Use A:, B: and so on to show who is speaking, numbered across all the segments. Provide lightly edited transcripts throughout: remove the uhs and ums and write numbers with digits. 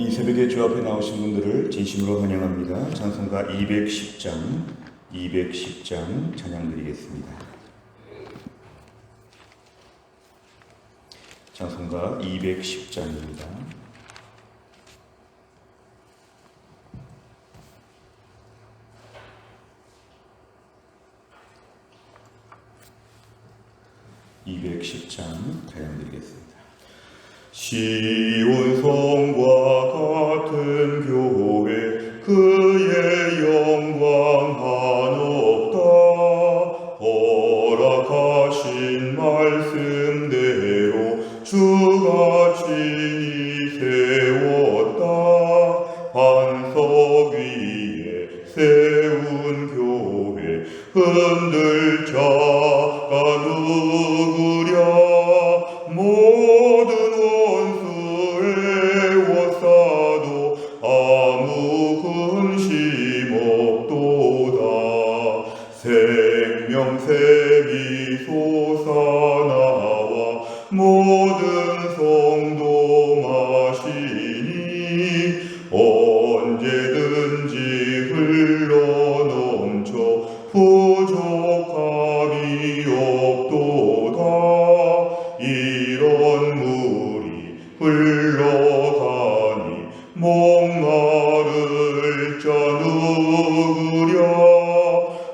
A: 이 새벽에 주 앞에 나오신 분들을 진심으로 환영합니다. 찬송가 210장 찬양 드리겠습니다. 찬송가 210장입니다. 찬양 드리겠습니다. 시온 성과 같은 교회 그의 영광 한없다. 허락하신 말씀대로 주가 친히 세웠다. 반석 위에 세운 교회 흔들 자가 누구랴. 모든 원수의 워싸도 아무 근심 없도다. 생명샘이 솟아나와 모든 성도 마시니 언제든지 흘러넘쳐 부족함이 없도다. 이런 물이 흘러가니 목마를 자 누구랴.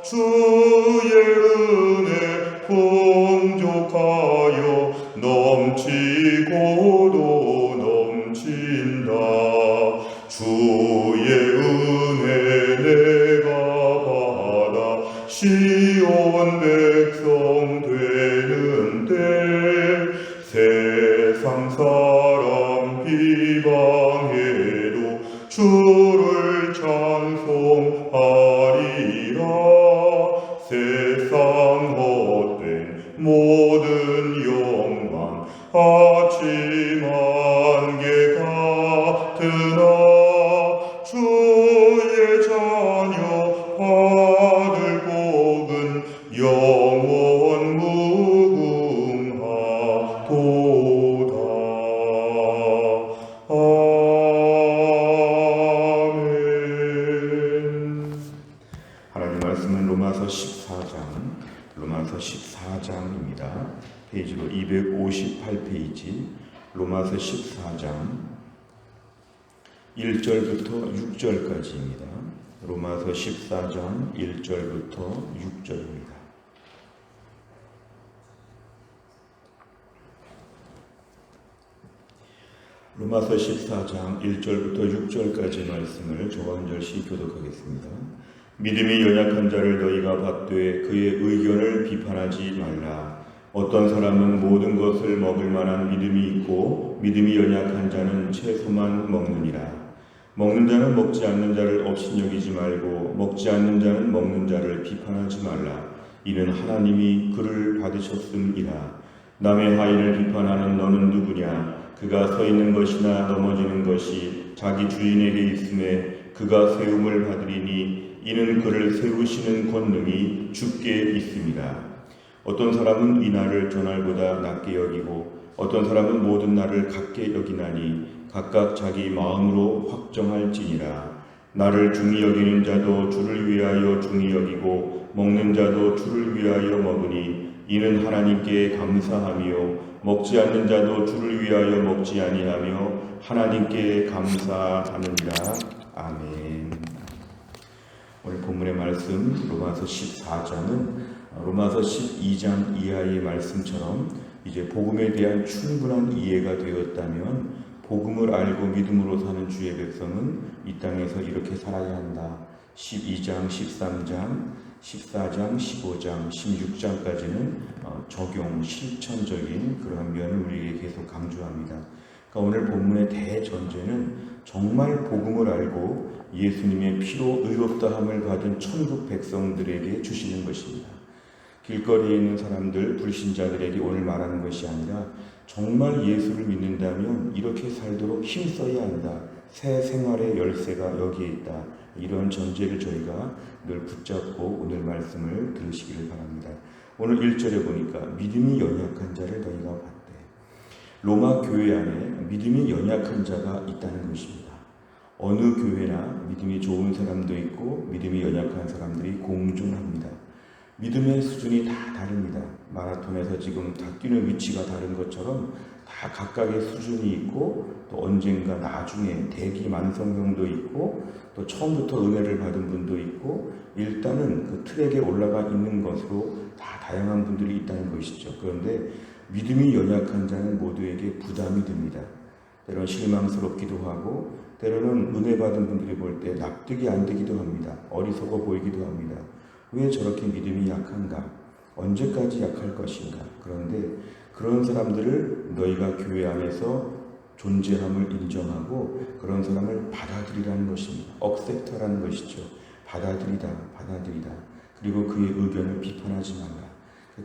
A: 주의 은혜 풍족하여 넘치고도 넘친다. 주의 은혜 내가 받아 시온 백성 되는데 세상 사람 비방해도 주를 찬송하리라. 세상 헛된 모든 영광 아침 안개 같으나 주의 자녀 받을 복은 영원 무궁하도다. 아멘. 하나님 말씀은 로마서 14장입니다. 페이지로 258페이지 로마서 14장 1절부터 6절까지입니다. 로마서 14장 1절부터 6절입니다. 로마서 14장 1절부터 6절까지 말씀을 저와 한 절씩 교독하겠습니다. 믿음이 연약한 자를 너희가 받되 그의 의견을 비판하지 말라. 어떤 사람은 모든 것을 먹을 만한 믿음이 있고 믿음이 연약한 자는 채소만 먹느니라. 먹는 자는 먹지 않는 자를 업신여기지 말고 먹지 않는 자는 먹는 자를 비판하지 말라. 이는 하나님이 그를 받으셨음이라. 남의 하인을 비판하는 너는 누구냐? 그가 서 있는 것이나 넘어지는 것이 자기 주인에게 있음에 그가 세움을 받으리니 이는 그를 세우시는 권능이 주께 있습니다. 어떤 사람은 이 날을 저 날보다 낮게 여기고 어떤 사람은 모든 날을 같게 여기나니 각각 자기 마음으로 확정할지니라. 나를 중히 여기는 자도 주를 위하여 중히 여기고 먹는 자도 주를 위하여 먹으니 이는 하나님께 감사하며 먹지 않는 자도 주를 위하여 먹지 아니하며 하나님께 감사하느니라. 아멘. 오늘 본문의 말씀 로마서 14장은 로마서 12장 이하의 말씀처럼 이제 복음에 대한 충분한 이해가 되었다면 복음을 알고 믿음으로 사는 주의 백성은 이 땅에서 이렇게 살아야 한다. 12장, 13장, 14장, 15장, 16장까지는 적용, 실천적인 그런 면을 우리에게 계속 강조합니다. 그러니까 오늘 본문의 대전제는 정말 복음을 알고 예수님의 피로 의롭다함을 받은 천국 백성들에게 주시는 것입니다. 길거리에 있는 사람들, 불신자들에게 오늘 말하는 것이 아니라 정말 예수를 믿는다면 이렇게 살도록 힘써야 한다. 새 생활의 열쇠가 여기에 있다. 이런 전제를 저희가 늘 붙잡고 오늘 말씀을 들으시기를 바랍니다. 오늘 1절에 보니까 믿음이 연약한 자를 너희가 봤대. 로마 교회 안에 믿음이 연약한 자가 있다는 것입니다. 어느 교회나 믿음이 좋은 사람도 있고 믿음이 연약한 사람들이 공존합니다. 믿음의 수준이 다 다릅니다. 마라톤에서 지금 다 뛰는 위치가 다른 것처럼 다 각각의 수준이 있고 또 언젠가 나중에 대기 만성형도 있고 또 처음부터 은혜를 받은 분도 있고 일단은 그 트랙에 올라가 있는 것으로 다 다양한 분들이 있다는 것이죠. 그런데 믿음이 연약한 자는 모두에게 부담이 됩니다. 때로는 실망스럽기도 하고 때로는 은혜 받은 분들이 볼 때 납득이 안 되기도 합니다. 어리석어 보이기도 합니다. 왜 저렇게 믿음이 약한가? 언제까지 약할 것인가? 그런데 그런 사람들을 너희가 교회 안에서 존재함을 인정하고 그런 사람을 받아들이라는 것입니다. 억셉터라는 것이죠. 받아들이다. 그리고 그의 의견을 비판하지 말라.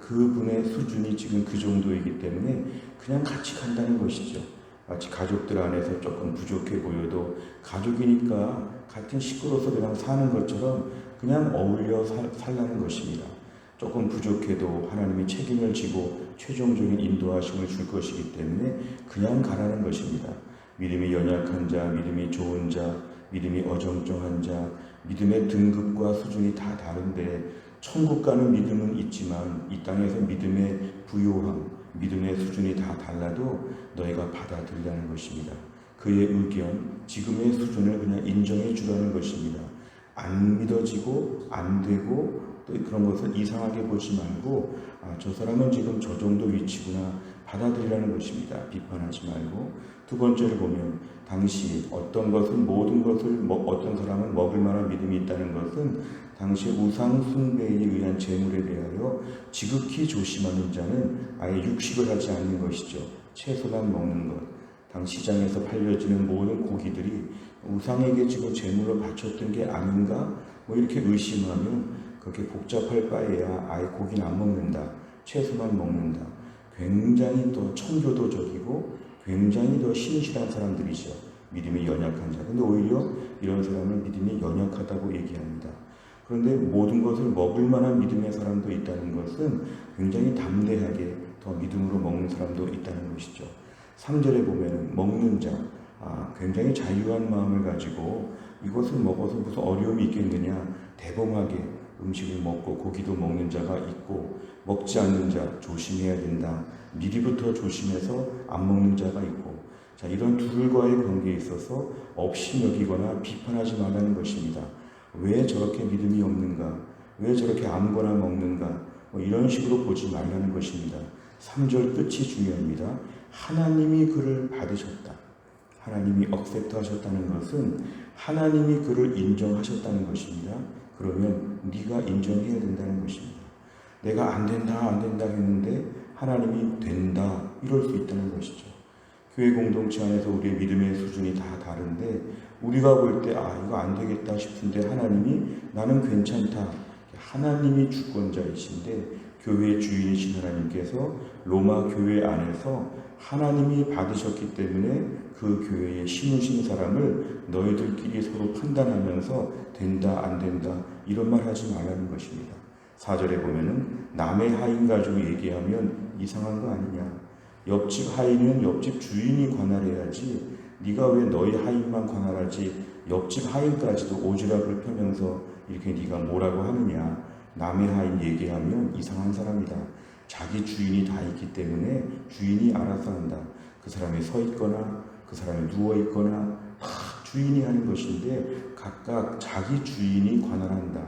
A: 그분의 수준이 지금 그 정도이기 때문에 그냥 같이 간다는 것이죠. 마치 가족들 안에서 조금 부족해 보여도 가족이니까 같은 식구로서 그냥 사는 것처럼 그냥 어울려 살라는 것입니다. 조금 부족해도 하나님이 책임을 지고 최종적인 인도하심을 줄 것이기 때문에 그냥 가라는 것입니다. 믿음이 연약한 자, 믿음이 좋은 자, 믿음이 어정쩡한 자, 믿음의 등급과 수준이 다 다른데 천국 가는 믿음은 있지만 이 땅에서 믿음의 부요함, 믿음의 수준이 다 달라도 너희가 받아들이라는 것입니다. 그의 의견, 지금의 수준을 그냥 인정해 주라는 것입니다. 안 믿어지고 안 되고 또 그런 것을 이상하게 보지 말고 저 사람은 지금 저 정도 위치구나 받아들이라는 것입니다. 비판하지 말고. 두 번째를 보면 당시 어떤 것은 모든 것을 어떤 사람은 먹을 만한 믿음이 있다는 것은 당시 우상 숭배에 의한 재물에 대하여 지극히 조심하는 자는 아예 육식을 하지 않는 것이죠. 채소만 먹는 것. 당 시장에서 팔려지는 모든 고기들이 우상에게 지금 재물을 바쳤던 게 아닌가? 이렇게 의심하면 그렇게 복잡할 바에야 아예 고기는 안 먹는다. 채소만 먹는다. 굉장히 더 청교도적이고 굉장히 더 신실한 사람들이죠. 믿음이 연약한 자. 근데 오히려 이런 사람은 믿음이 연약하다고 얘기합니다. 그런데 모든 것을 먹을 만한 믿음의 사람도 있다는 것은 굉장히 담대하게 더 믿음으로 먹는 사람도 있다는 것이죠. 3절에 보면 먹는 자, 굉장히 자유한 마음을 가지고 이것을 먹어서 무슨 어려움이 있겠느냐, 대범하게 음식을 먹고 고기도 먹는 자가 있고 먹지 않는 자 조심해야 된다. 미리부터 조심해서 안 먹는 자가 있고 자, 이런 둘과의 관계에 있어서 없이 여기거나 비판하지 말라는 것입니다. 왜 저렇게 믿음이 없는가? 왜 저렇게 아무거나 먹는가? 이런 식으로 보지 말라는 것입니다. 3절 끝이 중요합니다. 하나님이 그를 받으셨다. 하나님이 억셉트 하셨다는 것은 하나님이 그를 인정하셨다는 것입니다. 그러면 네가 인정해야 된다는 것입니다. 내가 안 된다 했는데 하나님이 된다 이럴 수 있다는 것이죠. 교회 공동체 안에서 우리의 믿음의 수준이 다 다른데 우리가 볼 때 이거 안 되겠다 싶은데 하나님이 나는 괜찮다. 하나님이 주권자이신데 교회의 주인이신 하나님께서 로마 교회 안에서 하나님이 받으셨기 때문에 그 교회에 심으신 사람을 너희들끼리 서로 판단하면서 된다 안 된다 이런 말 하지 말라는 것입니다. 4절에 보면은 남의 하인 가지고 얘기하면 이상한 거 아니냐. 옆집 하인은 옆집 주인이 관할해야지 네가 왜 너희 하인만 관할하지 옆집 하인까지도 오지랖을 펴면서 이렇게 네가 뭐라고 하느냐. 남의 하인 얘기하면 이상한 사람이다. 자기 주인이 다 있기 때문에 주인이 알아서 한다. 그 사람이 서 있거나 그 사람이 누워 있거나 다 주인이 하는 것인데 각각 자기 주인이 관할한다.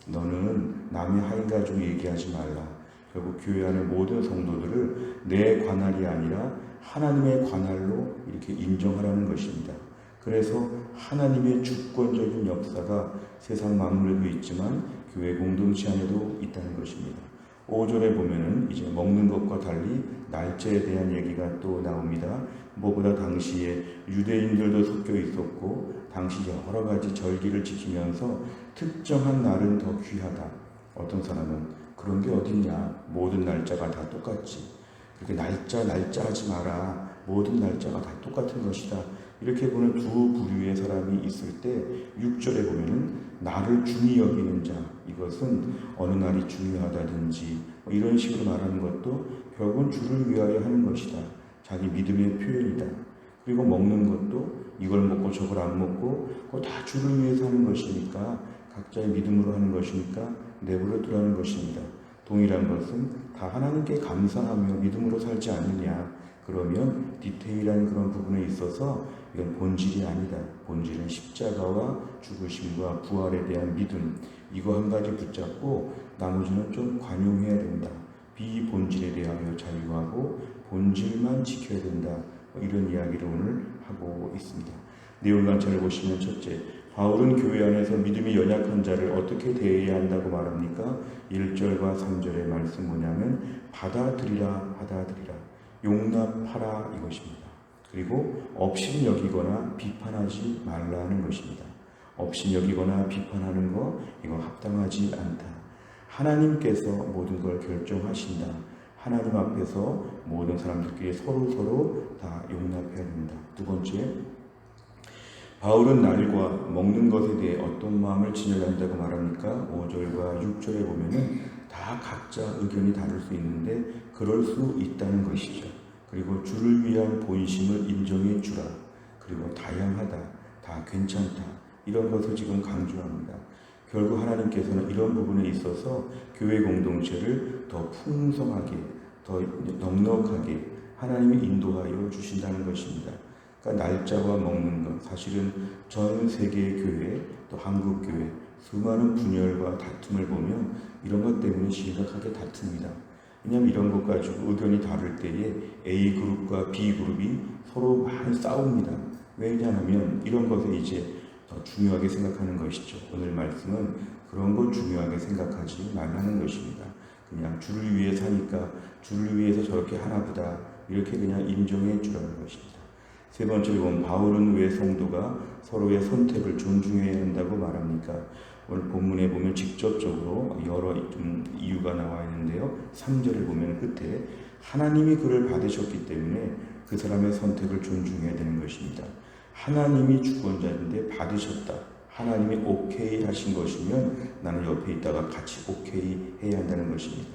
A: 너는 남의 하인 가지고 얘기하지 말라. 결국 교회 안의 모든 성도들을 내 관할이 아니라 하나님의 관할로 이렇게 인정하라는 것입니다. 그래서 하나님의 주권적인 역사가 세상 만물에도 있지만 교회 공동체 안에도 있다는 것입니다. 5절에 보면은 이제 먹는 것과 달리 날짜에 대한 얘기가 또 나옵니다. 무엇보다 당시에 유대인들도 섞여 있었고 당시 여러 가지 절기를 지키면서 특정한 날은 더 귀하다. 어떤 사람은 그런 게 어딨냐. 모든 날짜가 다 똑같지. 그렇게 날짜 하지 마라. 모든 날짜가 다 똑같은 것이다. 이렇게 보는 두 부류의 사람이 있을 때 6절에 보면은 나를 중히 여기는 자, 이것은 어느 날이 중요하다든지 이런 식으로 말하는 것도 결국은 주를 위하여 하는 것이다. 자기 믿음의 표현이다. 그리고 먹는 것도 이걸 먹고 저걸 안 먹고 그거 다 주를 위해서 하는 것이니까, 각자의 믿음으로 하는 것이니까 내버려 두라는 것입니다. 동일한 것은 다 하나님께 감사하며 믿음으로 살지 않느냐, 그러면 디테일한 그런 부분에 있어서 이건 본질이 아니다. 본질은 십자가와 죽으심과 부활에 대한 믿음, 이거 한 가지 붙잡고 나머지는 좀 관용해야 된다. 비본질에 대하여 자유하고 본질만 지켜야 된다. 이런 이야기를 오늘 하고 있습니다. 내용 강좌를 보시면, 첫째, 바울은 교회 안에서 믿음이 연약한 자를 어떻게 대해야 한다고 말합니까? 1절과 3절의 말씀 뭐냐면 받아들이라, 용납하라 이것입니다. 그리고 업신여기거나 비판하지 말라는 것입니다. 업신여기거나 비판하는 거, 이거 합당하지 않다. 하나님께서 모든 걸 결정하신다. 하나님 앞에서 모든 사람들끼리 서로 다 용납해야 된다. 두 번째, 바울은 날과 먹는 것에 대해 어떤 마음을 지녀야 한다고 말합니까? 5절과 6절에 보면은 다 각자 의견이 다를 수 있는데 그럴 수 있다는 것이죠. 그리고 주를 위한 본심을 인정해 주라. 그리고 다양하다, 다 괜찮다, 이런 것을 지금 강조합니다. 결국 하나님께서는 이런 부분에 있어서 교회 공동체를 더 풍성하게, 더 넉넉하게 하나님이 인도하여 주신다는 것입니다. 그러니까 날짜와 먹는 것, 사실은 전 세계의 교회, 또 한국 교회 수많은 분열과 다툼을 보면 이런 것 때문에 심각하게 다툽니다. 왜냐하면 이런 것 가지고 의견이 다를 때에 A그룹과 B그룹이 서로 많이 싸웁니다. 왜냐하면 이런 것을 이제 더 중요하게 생각하는 것이죠. 오늘 말씀은 그런 걸 중요하게 생각하지 말라는 것입니다. 그냥 주를 위해 사니까 주를 위해서 저렇게 하나보다, 이렇게 그냥 인정해 주라는 것입니다. 세 번째로 보면 바울은 왜 성도가 서로의 선택을 존중해야 한다고 말합니까? 오늘 본문에 보면 직접적으로 여러 이유가 나와 있는데요. 3절을 보면 끝에 하나님이 그를 받으셨기 때문에 그 사람의 선택을 존중해야 되는 것입니다. 하나님이 주권자인데 받으셨다. 하나님이 오케이 하신 것이면 나는 옆에 있다가 같이 오케이 해야 한다는 것입니다.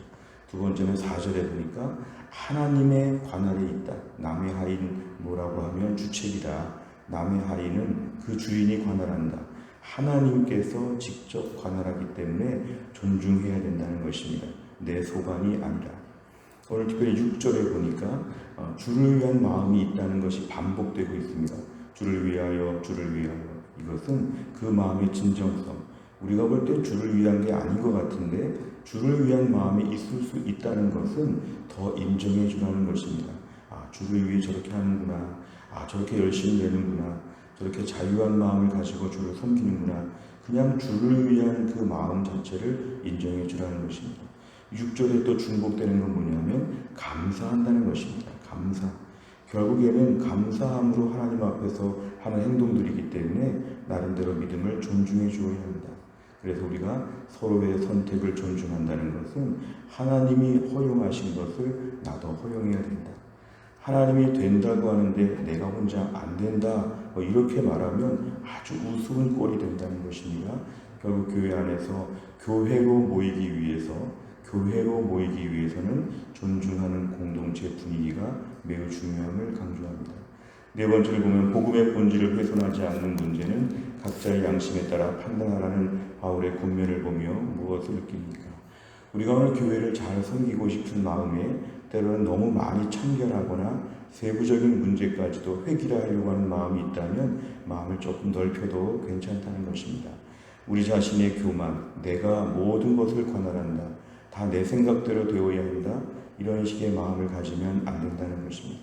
A: 두 번째는 4절에 보니까 하나님의 관할에 있다. 남의 하인 뭐라고 하면 주책이다. 남의 하인은 그 주인이 관할한다. 하나님께서 직접 관할하기 때문에 존중해야 된다는 것입니다. 내 소관이 아니라. 오늘 특별히 6절에 보니까 주를 위한 마음이 있다는 것이 반복되고 있습니다. 주를 위하여, 주를 위하여. 이것은 그 마음의 진정성. 우리가 볼 때 주를 위한 게 아닌 것 같은데 주를 위한 마음이 있을 수 있다는 것은 더 인정해 주라는 것입니다. 아, 주를 위해 저렇게 하는구나. 아, 저렇게 열심히 내는구나. 저렇게 자유한 마음을 가지고 주를 섬기는구나. 그냥 주를 위한 그 마음 자체를 인정해 주라는 것입니다. 6절에 또 중복되는 건 뭐냐면 감사한다는 것입니다. 감사. 결국에는 감사함으로 하나님 앞에서 하는 행동들이기 때문에 나름대로 믿음을 존중해 주어야 한다. 그래서 우리가 서로의 선택을 존중한다는 것은 하나님이 허용하신 것을 나도 허용해야 된다. 하나님이 된다고 하는데 내가 혼자 안 된다, 이렇게 말하면 아주 우스운 꼴이 된다는 것입니다. 결국 교회 안에서 교회로 모이기 위해서는 존중하는 공동체 분위기가 매우 중요함을 강조합니다. 네 번째를 보면 복음의 본질을 훼손하지 않는 문제는 각자의 양심에 따라 판단하라는 바울의 권면을 보며 무엇을 느낍니까? 우리가 오늘 교회를 잘 섬기고 싶은 마음에 때로는 너무 많이 참견하거나 세부적인 문제까지도 회귀하려고 하는 마음이 있다면 마음을 조금 넓혀도 괜찮다는 것입니다. 우리 자신의 교만, 내가 모든 것을 관할한다, 다 내 생각대로 되어야 한다, 이런 식의 마음을 가지면 안 된다는 것입니다.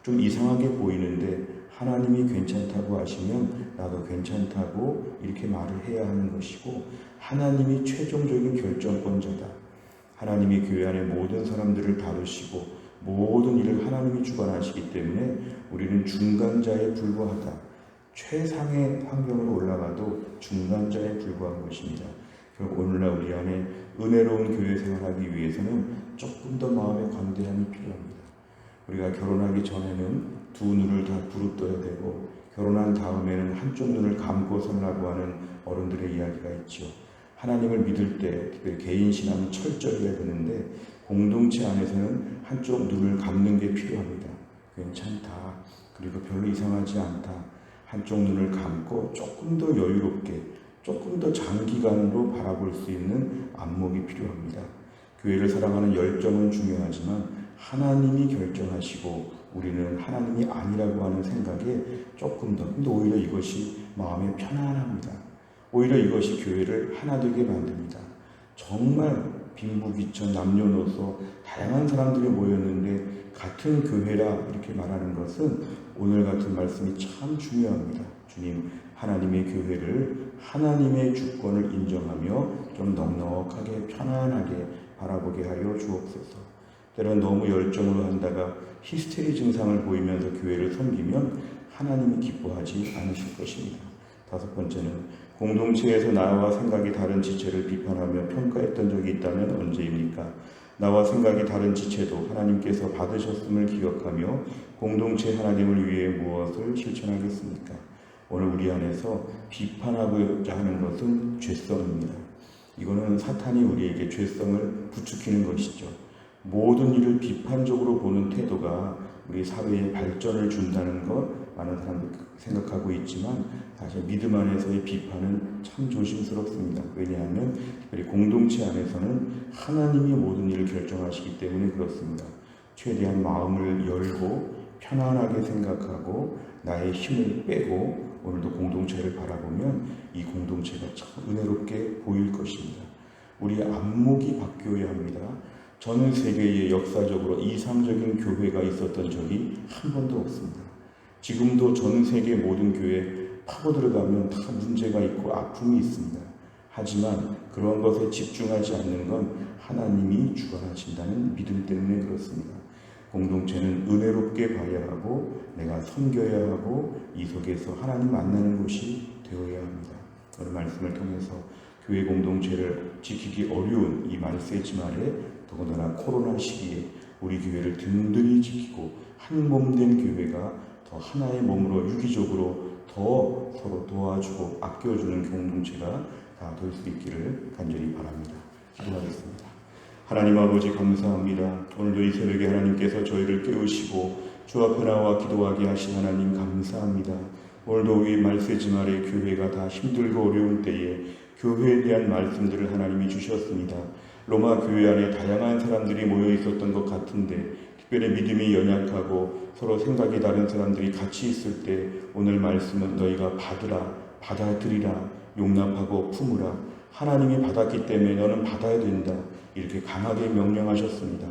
A: 좀 이상하게 보이는데 하나님이 괜찮다고 하시면 나도 괜찮다고 이렇게 말을 해야 하는 것이고, 하나님이 최종적인 결정권자다. 하나님이 교회 안에 모든 사람들을 다루시고 모든 일을 하나님이 주관하시기 때문에 우리는 중간자에 불과하다. 최상의 환경으로 올라가도 중간자에 불과한 것입니다. 결국 오늘날 우리 안에 은혜로운 교회 생활하기 위해서는 조금 더 마음의 관대함이 필요합니다. 우리가 결혼하기 전에는 두 눈을 다 부릅떠야 되고 결혼한 다음에는 한쪽 눈을 감고 살라고 하는 어른들의 이야기가 있죠. 하나님을 믿을 때 특별히 개인 신앙은 철저히 해야 되는데 공동체 안에서는 한쪽 눈을 감는 게 필요합니다. 괜찮다. 그리고 별로 이상하지 않다. 한쪽 눈을 감고 조금 더 여유롭게, 조금 더 장기간으로 바라볼 수 있는 안목이 필요합니다. 교회를 사랑하는 열정은 중요하지만 하나님이 결정하시고 우리는 하나님이 아니라고 하는 생각에 조금 더, 근데 오히려 이것이 마음에 편안합니다. 오히려 이것이 교회를 하나 되게 만듭니다. 정말 빈부귀천, 남녀노소 다양한 사람들이 모였는데 같은 교회라 이렇게 말하는 것은 오늘 같은 말씀이 참 중요합니다. 주님, 하나님의 교회를 하나님의 주권을 인정하며 좀 넉넉하게 편안하게 바라보게 하여 주옵소서. 때론 너무 열정으로 한다가 히스테리 증상을 보이면서 교회를 섬기면 하나님이 기뻐하지 않으실 것입니다. 다섯 번째는 공동체에서 나와 생각이 다른 지체를 비판하며 평가했던 적이 있다면 언제입니까? 나와 생각이 다른 지체도 하나님께서 받으셨음을 기억하며 공동체 하나님을 위해 무엇을 실천하겠습니까? 오늘 우리 안에서 비판하고자 하는 것은 죄성입니다. 이거는 사탄이 우리에게 죄성을 부추기는 것이죠. 모든 일을 비판적으로 보는 태도가 우리 사회에 발전을 준다는 것 많은 사람들이 생각하고 있지만 사실 믿음 안에서의 비판은 참 조심스럽습니다. 왜냐하면 특별히 공동체 안에서는 하나님이 모든 일을 결정하시기 때문에 그렇습니다. 최대한 마음을 열고 편안하게 생각하고 나의 힘을 빼고 오늘도 공동체를 바라보면 이 공동체가 참 은혜롭게 보일 것입니다. 우리의 안목이 바뀌어야 합니다. 전 세계에 역사적으로 이상적인 교회가 있었던 적이 한 번도 없습니다. 지금도 전 세계 모든 교회에 파고 들어가면 다 문제가 있고 아픔이 있습니다. 하지만 그런 것에 집중하지 않는 건 하나님이 주관하신다는 믿음 때문에 그렇습니다. 공동체는 은혜롭게 봐야 하고 내가 섬겨야 하고 이 속에서 하나님 만나는 곳이 되어야 합니다. 오늘 말씀을 통해서 교회 공동체를 지키기 어려운 이 말세지 말에 더군다나 코로나 시기에 우리 교회를 든든히 지키고 한 몸 된 교회가 더 하나의 몸으로 유기적으로 더 서로 도와주고 아껴주는 공동체가 다 될 수 있기를 간절히 바랍니다. 기도하겠습니다. 하나님 아버지 감사합니다. 오늘도 이 새벽에 하나님께서 저희를 깨우시고 주 앞에 나와 기도하게 하신 하나님 감사합니다. 오늘도 우리 말세지말의 교회가 다 힘들고 어려운 때에 교회에 대한 말씀들을 하나님이 주셨습니다. 로마 교회 안에 다양한 사람들이 모여 있었던 것 같은데 특별히 믿음이 연약하고 서로 생각이 다른 사람들이 같이 있을 때 오늘 말씀은 너희가 받으라, 받아들이라, 용납하고 품으라. 하나님이 받았기 때문에 너는 받아야 된다. 이렇게 강하게 명령하셨습니다.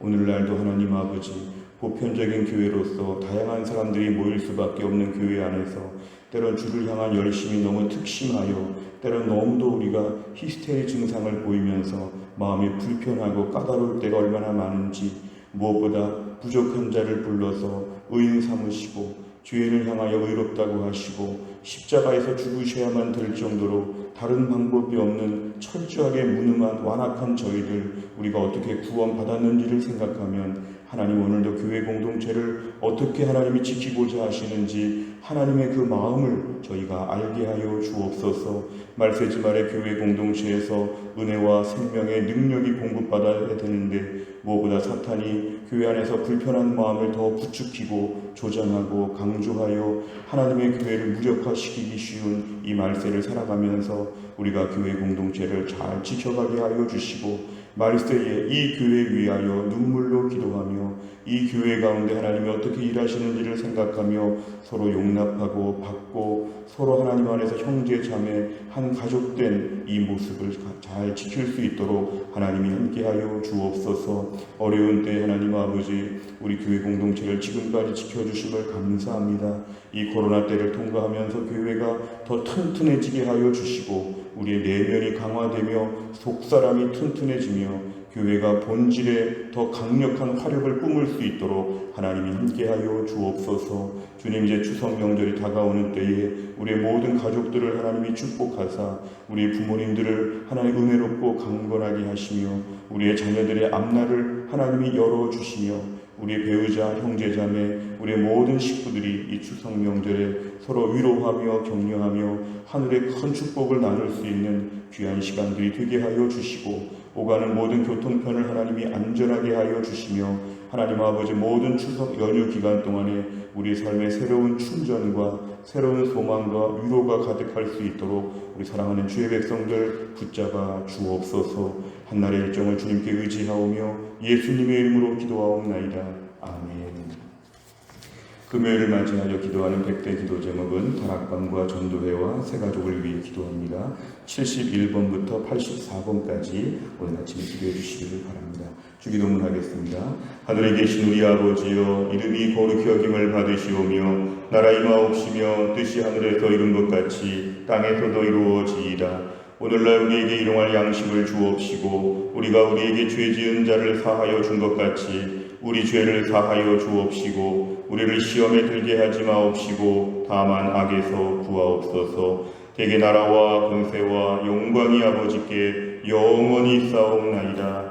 A: 오늘날도 하나님 아버지 보편적인 교회로서 다양한 사람들이 모일 수밖에 없는 교회 안에서 때론 주를 향한 열심이 너무 특심하여 때론 너무도 우리가 히스테리 증상을 보이면서 마음이 불편하고 까다로울 때가 얼마나 많은지 무엇보다 부족한 자를 불러서 의인 삼으시고 죄인을 향하여 의롭다고 하시고 십자가에서 죽으셔야만 될 정도로 다른 방법이 없는 철저하게 무능한 완악한 저희들 우리가 어떻게 구원받았는지를 생각하면 하나님 오늘도 교회 공동체를 어떻게 하나님이 지키고자 하시는지 하나님의 그 마음을 저희가 알게 하여 주옵소서. 말세지말의 교회 공동체에서 은혜와 생명의 능력이 공급받아야 되는데 무엇보다 사탄이 교회 안에서 불편한 마음을 더 부추기고 조장하고 강조하여 하나님의 교회를 무력화시키기 쉬운 이 말세를 살아가면서 우리가 교회 공동체를 잘 지켜가게 하여 주시고 말세에 이 교회 위하여 눈물로 기도하며 이 교회 가운데 하나님이 어떻게 일하시는지를 생각하며 서로 용납하고 받고 서로 하나님 안에서 형제 자매 한 가족된 이 모습을 잘 지킬 수 있도록 하나님이 함께하여 주옵소서. 어려운 때 하나님 아버지 우리 교회 공동체를 지금까지 지켜주심을 감사합니다. 이 코로나 때를 통과하면서 교회가 더 튼튼해지게 하여 주시고 우리의 내면이 강화되며 속사람이 튼튼해지며 교회가 본질에 더 강력한 화력을 뿜을 수 있도록 하나님이 함께하여 주옵소서. 주님 이제 추석 명절이 다가오는 때에 우리의 모든 가족들을 하나님이 축복하사 우리 부모님들을 하나님 은혜롭고 강건하게 하시며 우리의 자녀들의 앞날을 하나님이 열어주시며 우리 배우자, 형제자매, 우리의 모든 식구들이 이 추석 명절에 서로 위로하며 격려하며 하늘의 큰 축복을 나눌 수 있는 귀한 시간들이 되게 하여 주시고 오가는 모든 교통편을 하나님이 안전하게 하여 주시며 하나님 아버지 모든 추석 연휴 기간 동안에 우리 삶의 새로운 충전과 새로운 소망과 위로가 가득할 수 있도록 우리 사랑하는 주의 백성들 붙잡아 주옵소서. 한날의 일정을 주님께 의지하오며 예수님의 이름으로 기도하옵나이다. 아멘. 금요일을 맞이하여 기도하는 100대 기도 제목은 다락방과 전도회와 새가족을 위해 기도합니다. 71번부터 84번까지 오늘 아침에 기도해 주시기를 바랍니다. 주기도문 하겠습니다. 하늘에 계신 우리 아버지여, 이름이 거룩히 여김을 받으시오며 나라 임하옵시며 뜻이 하늘에서 이룬 것 같이 땅에서도 이루어지이다. 오늘날 우리에게 일용할 양식을 주옵시고 우리가 우리에게 죄 지은 자를 사하여 준 것 같이 우리 죄를 사하여 주옵시고 우리를 시험에 들게 하지 마옵시고 다만 악에서 구하옵소서. 대개 나라와 권세와 영광이 아버지께 영원히 있사옵나이다.